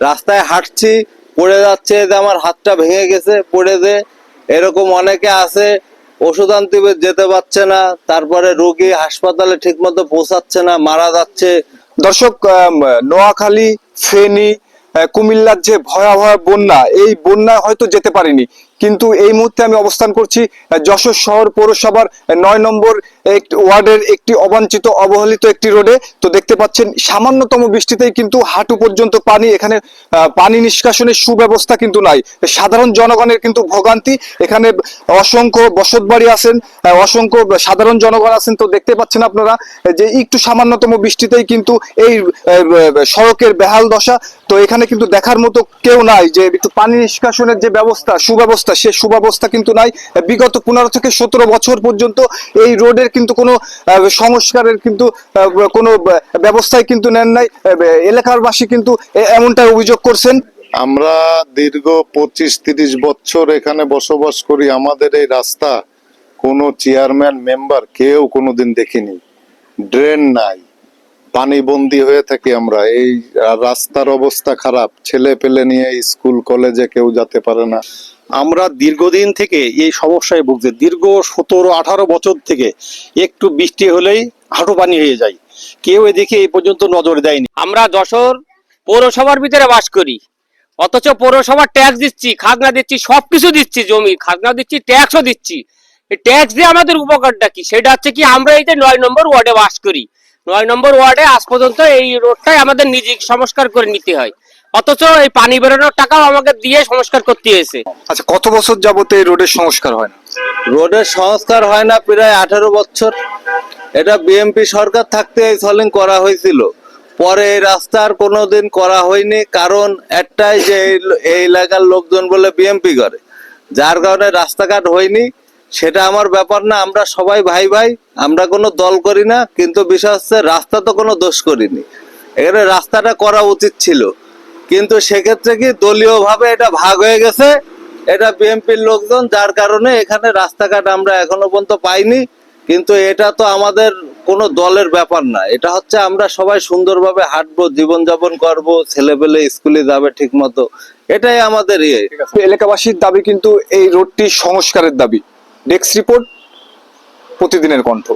রাস্তায় হাঁটছি, পড়ে যাচ্ছে, যে আমার হাতটা ভেঙে গেছে, পড়ে যে এরকম অনেকে আছে, ওষুধ আনতে যেতে পারছে না, তারপরে রোগী হাসপাতালে ঠিক মতো পৌঁছাচ্ছে না, মারা যাচ্ছে। দর্শক, নোয়াখালী, ফেনী, কুমিল্লার যে ভয়াবহ বন্যা, এই বন্যায় হয়তো যেতে পারিনি, কিন্তু এই মুহূর্তে আমি অবস্থান করছি যশোর শহর পৌরসভার 9 নম্বর ওয়ার্ডের একটি অবাঞ্ছিত অবহেলিত একটি রোডে। তো দেখতে পাচ্ছেন সামান্যতম বৃষ্টিতেই কিন্তু হাঁটু পর্যন্ত পানি। এখানে পানি নিষ্কাশনের সুব্যবস্থা কিন্তু নাই। সাধারণ জনগণের কিন্তু ভোগান্তি। এখানে অসংখ্য বসতবাড়ি আছেন, অসংখ্য সাধারণ জনগণ আছেন। তো দেখতে পাচ্ছেন আপনারা যে একটু সামান্যতম বৃষ্টিতেই কিন্তু এই সড়কের বেহাল দশা। তো এখানে কিন্তু দেখার মতো কেউ নাই যে একটু পানি নিষ্কাশনের যে ব্যবস্থা, সুব্যবস্থা, সে সুব্যবস্থা কিন্তু নাই। বিগত 15 থেকে 17 বছর পর্যন্ত এই রোডের কিন্তু কোনো সংস্কারের কিন্তু কোনো ব্যবস্থাই কিন্তু নেন নাই। এলাকারবাসী কিন্তু এমনটাই অভিযোগ করছেন। আমরা দীর্ঘ 25-30 বছর এখানে বসবাস করি। আমাদের এই রাস্তা কোনো চেয়ারম্যান মেম্বার কেউ কোনোদিন দেখিনি। ড্রেন নাই, পানি বন্দি হয়ে থাকি আমরা। এই রাস্তার অবস্থা খারাপ, ছেলে পেলে নিয়ে স্কুল কলেজে কেউ যেতে পারে না। আমরা দীর্ঘদিন থেকে এই সমস্যায় ভুগছি। দীর্ঘ 17-18 বছর থেকে একটু বৃষ্টি হলেই হাঁটু পানি হয়ে যায়। কেউ এদিকে এই পর্যন্ত নজর দেয়নি। আমরা যশোর পৌরসভার ভিতরে বাস করি, অথচ পৌরসভার ট্যাক্স দিচ্ছি, খাজনা দিচ্ছি, সবকিছু দিচ্ছি, জমি খাজনা দিচ্ছি, ট্যাক্সও দিচ্ছি। এই ট্যাক্স দিয়ে আমাদের উপকারটা কি? সেটা হচ্ছে কি, আমরা এই যে 9 নম্বর ওয়ার্ডে বাস করি, 9 নম্বর ওয়ার্ডে আজ পর্যন্ত এই রোডটাই আমাদের নিজে সংস্কার করে নিতে হয়, অথচ এই পানি বেরোনোর টাকাও আমাকে দিয়ে সংস্কার করতে হয়েছে। আচ্ছা, কত বছর যাবত এই রোডের সংস্কার হয় না? রোডের সংস্কার হয় না প্রায় 18 বছর। এটা বিএমপি সরকার থাকতে এই সলিং করা হয়েছিল, পরে এই রাস্তা আর কোনোদিন করা হয়নি। কারণ একটাই, যে এই এলাকার লোকজন বলে বিএমপি করে, যার কারণে রাস্তাঘাট হয়নি। সেটা আমার ব্যাপার না, আমরা সবাই ভাই ভাই, আমরা কোনো দল করি না। কিন্তু বিষয় হচ্ছে রাস্তা তো কোনো দোষ করিনি, এখানে রাস্তাটা করা উচিত ছিল। কিন্তু সেক্ষেত্রে কি দলীয় ভাবে এটা ভাগ হয়ে গেছে, এটা বিএনপির লোকজন, যার কারণে এখানে রাস্তাঘাট আমরা এখনো পর্যন্ত পাইনি। কিন্তু এটা তো আমাদের কোনো দলের ব্যাপার না, এটা হচ্ছে আমরা সবাই সুন্দরভাবে হাঁটবো, জীবনযাপন করবো, ছেলেপেলে স্কুলে যাবে ঠিক মতো, এটাই আমাদের ইয়ে। এলাকাবাসীর দাবি কিন্তু এই রোডটি সংস্কারের দাবি। ডেস্ক রিপোর্ট, প্রতিদিনের কণ্ঠ।